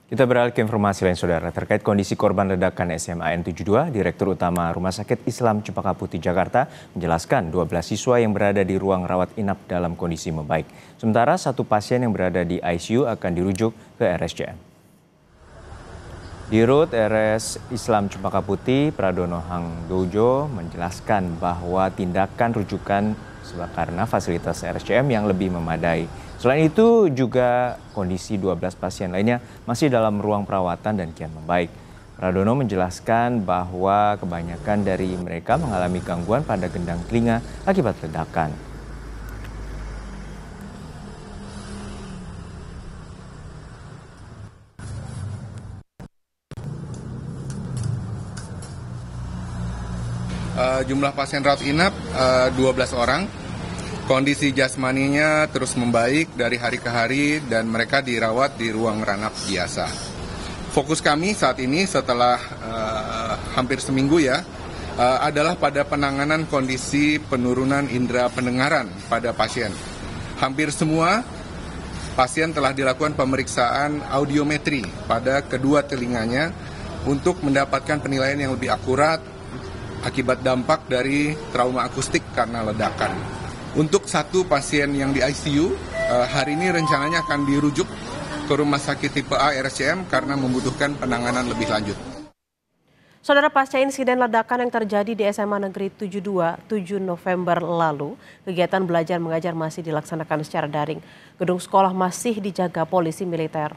Kita beralih ke informasi lain, Saudara. Terkait kondisi korban ledakan SMAN 72, Direktur Utama Rumah Sakit Islam Cempaka Putih, Jakarta, menjelaskan 12 siswa yang berada di ruang rawat inap dalam kondisi membaik. Sementara satu pasien yang berada di ICU akan dirujuk ke RSCM. Dirut RS Islam Cempaka Putih, Pradono Hangdojo, menjelaskan bahwa tindakan rujukan karena fasilitas RSCM yang lebih memadai. Selain itu juga kondisi 12 pasien lainnya masih dalam ruang perawatan dan kian membaik. Pradono menjelaskan bahwa kebanyakan dari mereka mengalami gangguan pada gendang telinga akibat ledakan. Jumlah pasien rawat inap 12 orang. Kondisi jasmaninya terus membaik dari hari ke hari dan mereka dirawat di ruang ranap biasa. Fokus kami saat ini setelah hampir seminggu adalah pada penanganan kondisi penurunan indera pendengaran pada pasien. Hampir semua pasien telah dilakukan pemeriksaan audiometri pada kedua telinganya untuk mendapatkan penilaian yang lebih akurat akibat dampak dari trauma akustik karena ledakan. Untuk satu pasien yang di ICU, hari ini rencananya akan dirujuk ke Rumah Sakit Tipe A RSCM karena membutuhkan penanganan lebih lanjut. Saudara, pasca insiden ledakan yang terjadi di SMA Negeri 72 7 November lalu, kegiatan belajar mengajar masih dilaksanakan secara daring. Gedung sekolah masih dijaga polisi militer.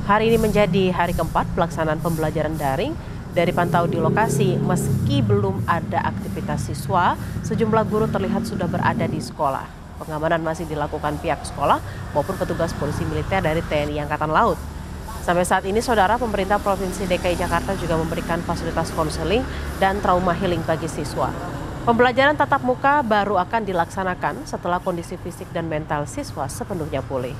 Hari ini menjadi hari keempat pelaksanaan pembelajaran daring. Dari pantau di lokasi, meski belum ada aktivitas siswa, sejumlah guru terlihat sudah berada di sekolah. Pengamanan masih dilakukan pihak sekolah maupun petugas polisi militer dari TNI Angkatan Laut. Sampai saat ini, Saudara, pemerintah Provinsi DKI Jakarta juga memberikan fasilitas konseling dan trauma healing bagi siswa. Pembelajaran tatap muka baru akan dilaksanakan setelah kondisi fisik dan mental siswa sepenuhnya pulih.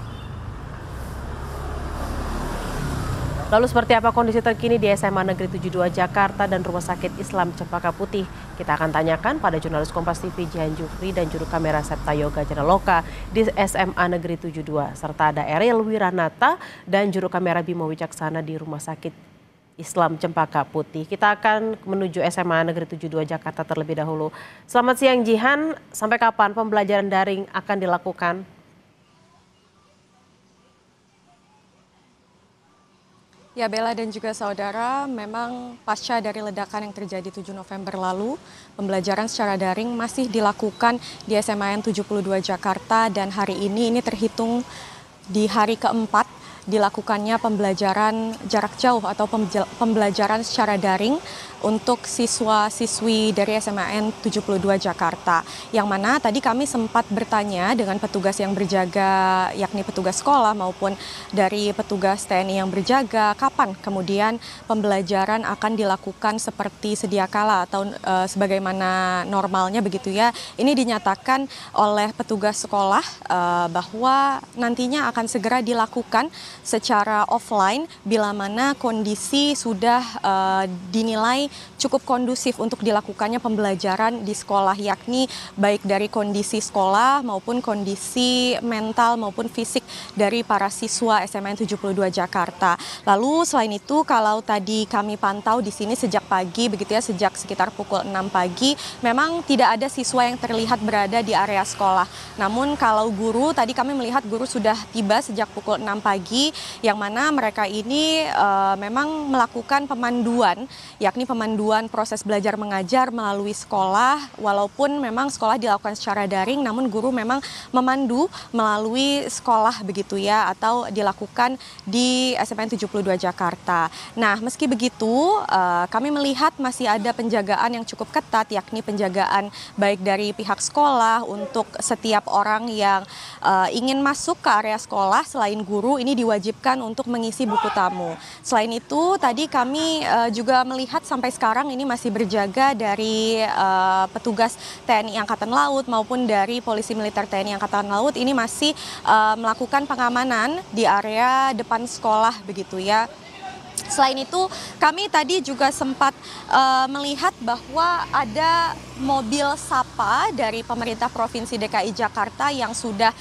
Lalu seperti apa kondisi terkini di SMA Negeri 72 Jakarta dan Rumah Sakit Islam Cempaka Putih? Kita akan tanyakan pada jurnalis Kompas TV Jihan Jufri dan juru kamera Septa Yoga Janaloka di SMA Negeri 72. Serta ada Ariel Wiranata dan juru kamera Bimo Wicaksana di Rumah Sakit Islam Cempaka Putih. Kita akan menuju SMA Negeri 72 Jakarta terlebih dahulu. Selamat siang Jihan, sampai kapan pembelajaran daring akan dilakukan? Ya, Bella dan juga saudara, memang pasca dari ledakan yang terjadi 7 November lalu, pembelajaran secara daring masih dilakukan di SMAN 72 Jakarta dan hari ini terhitung di hari keempat dilakukannya pembelajaran jarak jauh atau pembelajaran secara daring untuk siswa-siswi dari SMAN 72 Jakarta. Yang mana tadi kami sempat bertanya dengan petugas yang berjaga, yakni petugas sekolah maupun dari petugas TNI yang berjaga, kapan kemudian pembelajaran akan dilakukan seperti sedia kala atau sebagaimana normalnya begitu ya. Ini dinyatakan oleh petugas sekolah bahwa nantinya akan segera dilakukan secara offline bila mana kondisi sudah dinilai cukup kondusif untuk dilakukannya pembelajaran di sekolah, yakni baik dari kondisi sekolah maupun kondisi mental maupun fisik dari para siswa SMAN 72 Jakarta. Lalu selain itu, kalau tadi kami pantau di sini sejak pagi begitu ya, sejak sekitar pukul 6 pagi memang tidak ada siswa yang terlihat berada di area sekolah. Namun kalau guru, tadi kami melihat guru sudah tiba sejak pukul 6 pagi yang mana mereka ini memang melakukan pemanduan, yakni pemanduan proses belajar mengajar melalui sekolah, walaupun memang sekolah dilakukan secara daring, namun guru memang memandu melalui sekolah begitu ya, atau dilakukan di SMAN 72 Jakarta. Nah, meski begitu, kami melihat masih ada penjagaan yang cukup ketat, yakni penjagaan baik dari pihak sekolah untuk setiap orang yang ingin masuk ke area sekolah selain guru ini diwajibkan untuk mengisi buku tamu. Selain itu, tadi kami juga melihat sampai sekarang ini masih berjaga dari petugas TNI Angkatan Laut maupun dari Polisi Militer TNI Angkatan Laut ini masih melakukan pengamanan di area depan sekolah begitu ya. Selain itu, kami tadi juga sempat melihat bahwa ada mobil Sapa dari pemerintah Provinsi DKI Jakarta yang sudah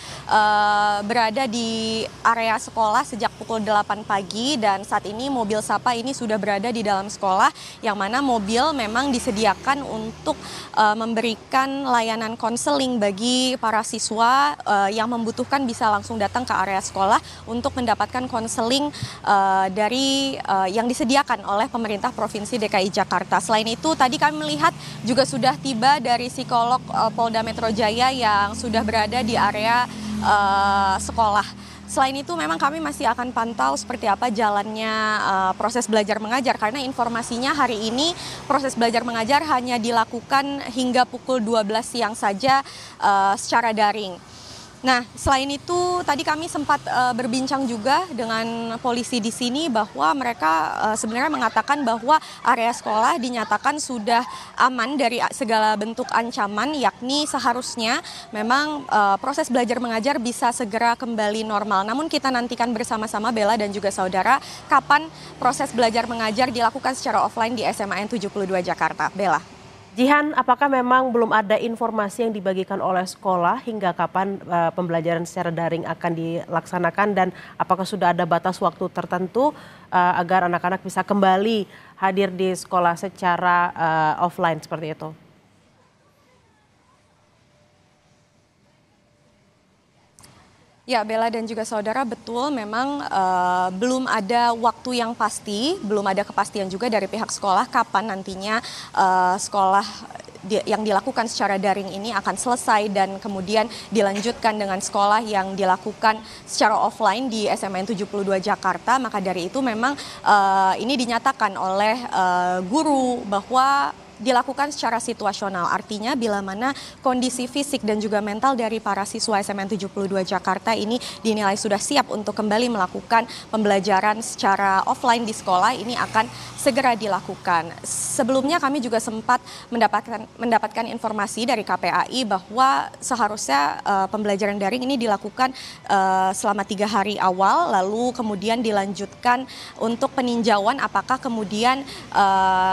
berada di area sekolah sejak pukul 8 pagi, dan saat ini mobil Sapa ini sudah berada di dalam sekolah, yang mana mobil memang disediakan untuk memberikan layanan konseling bagi para siswa yang membutuhkan bisa langsung datang ke area sekolah untuk mendapatkan konseling dari yang disediakan oleh pemerintah Provinsi DKI Jakarta. Selain itu, tadi kami melihat juga sudah tiba dari psikolog Polda Metro Jaya yang sudah berada di area sekolah. Selain itu, memang kami masih akan pantau seperti apa jalannya proses belajar mengajar, karena informasinya hari ini proses belajar mengajar hanya dilakukan hingga pukul 12 siang saja secara daring. Nah, selain itu tadi kami sempat berbincang juga dengan polisi di sini bahwa mereka sebenarnya mengatakan bahwa area sekolah dinyatakan sudah aman dari segala bentuk ancaman, yakni seharusnya memang proses belajar mengajar bisa segera kembali normal. Namun kita nantikan bersama-sama, Bella dan juga saudara, kapan proses belajar mengajar dilakukan secara offline di SMAN 72 Jakarta. Bella. Jihan, apakah memang belum ada informasi yang dibagikan oleh sekolah hingga kapan pembelajaran secara daring akan dilaksanakan, dan apakah sudah ada batas waktu tertentu agar anak-anak bisa kembali hadir di sekolah secara offline seperti itu? Ya, Bella dan juga saudara, betul memang belum ada waktu yang pasti, belum ada kepastian juga dari pihak sekolah kapan nantinya sekolah yang dilakukan secara daring ini akan selesai dan kemudian dilanjutkan dengan sekolah yang dilakukan secara offline di SMAN 72 Jakarta. Maka dari itu memang ini dinyatakan oleh guru bahwa dilakukan secara situasional, artinya bila mana kondisi fisik dan juga mental dari para siswa SMAN 72 Jakarta ini dinilai sudah siap untuk kembali melakukan pembelajaran secara offline di sekolah, ini akan segera dilakukan. Sebelumnya kami juga sempat mendapatkan informasi dari KPAI bahwa seharusnya pembelajaran daring ini dilakukan selama 3 hari awal, lalu kemudian dilanjutkan untuk peninjauan apakah kemudian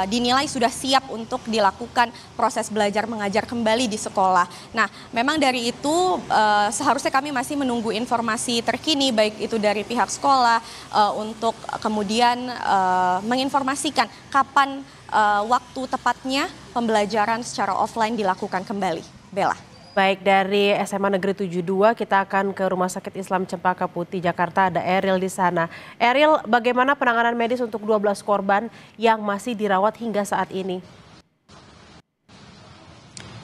dinilai sudah siap untuk dilakukan proses belajar mengajar kembali di sekolah. Nah, memang dari itu seharusnya kami masih menunggu informasi terkini baik itu dari pihak sekolah untuk kemudian menginformasikan kapan waktu tepatnya pembelajaran secara offline dilakukan kembali. Bella. Baik, dari SMA Negeri 72 kita akan ke Rumah Sakit Islam Cempaka Putih Jakarta, ada Eril di sana. Eril, bagaimana penanganan medis untuk 12 korban yang masih dirawat hingga saat ini?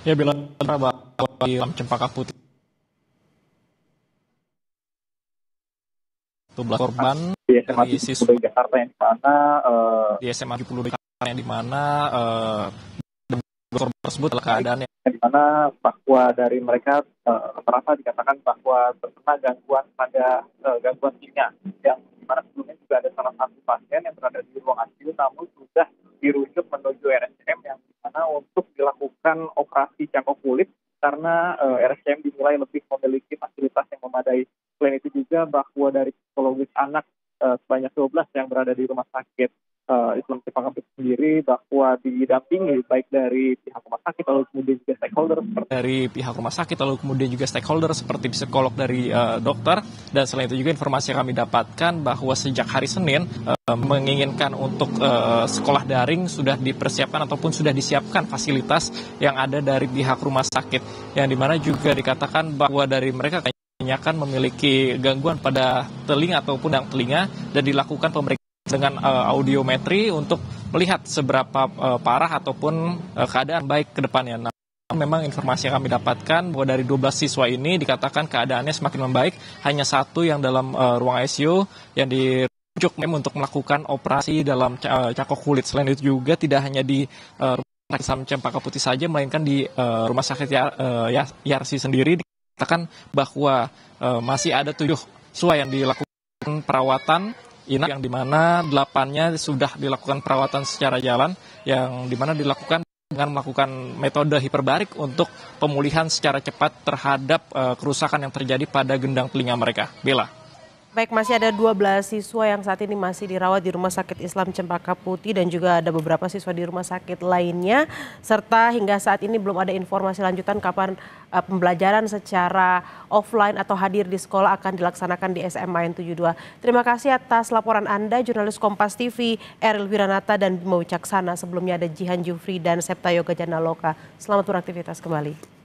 Ya, Bella, bahwa di Cempaka Putih 12 korban dari siswa Jakarta yang di mana di SMA 72 Jakarta yang di mana korban tersebut adalah keadaannya di mana bahwa dari mereka rata-rata dikatakan bahwa terkena gangguan pada gangguan telinga, yang dimana sebelumnya juga ada salah satu pasien yang berada di ruang ICU namun sudah dirujuk menuju RSCM yang dimana untuk dilakukan operasi cangkok kulit karena RSCM dinilai lebih memiliki fasilitas yang memadai. Selain itu juga bahwa dari psikologis anak sebanyak 12 yang berada di rumah sakit Islam Cempaka Putih sendiri bahwa didampingi baik dari pihak rumah sakit lalu kemudian juga stakeholder seperti psikolog dari dokter. Dan selain itu juga informasi yang kami dapatkan bahwa sejak hari Senin menginginkan untuk sekolah daring sudah dipersiapkan ataupun sudah disiapkan fasilitas yang ada dari pihak rumah sakit, yang dimana juga dikatakan bahwa dari mereka akan memiliki gangguan pada telinga ataupun yang telinga, dan dilakukan pemeriksaan dengan audiometri untuk melihat seberapa parah ataupun keadaan baik ke depannya. Nah, memang informasi yang kami dapatkan bahwa dari 12 siswa ini dikatakan keadaannya semakin membaik, hanya satu yang dalam ruang ICU yang dirujuk untuk melakukan operasi dalam cangkok kulit. Selain itu juga tidak hanya di Rumah Sakit Cempaka Putih saja, melainkan di Rumah Sakit Yarsi sendiri dikatakan bahwa masih ada 7 siswa yang dilakukan perawatan inap, yang dimana 8-nya sudah dilakukan perawatan secara jalan, yang dimana dilakukan dengan melakukan metode hiperbarik untuk pemulihan secara cepat terhadap kerusakan yang terjadi pada gendang telinga mereka. Bella. Baik, masih ada 12 siswa yang saat ini masih dirawat di Rumah Sakit Islam Cempaka Putih dan juga ada beberapa siswa di rumah sakit lainnya. Serta hingga saat ini belum ada informasi lanjutan kapan pembelajaran secara offline atau hadir di sekolah akan dilaksanakan di SMA N 72. Terima kasih atas laporan Anda, jurnalis Kompas TV, Eril Wiranata dan Bimo Wicaksana. Sebelumnya ada Jihan Jufri dan Septa Yoga Janaloka. Selamat beraktivitas kembali.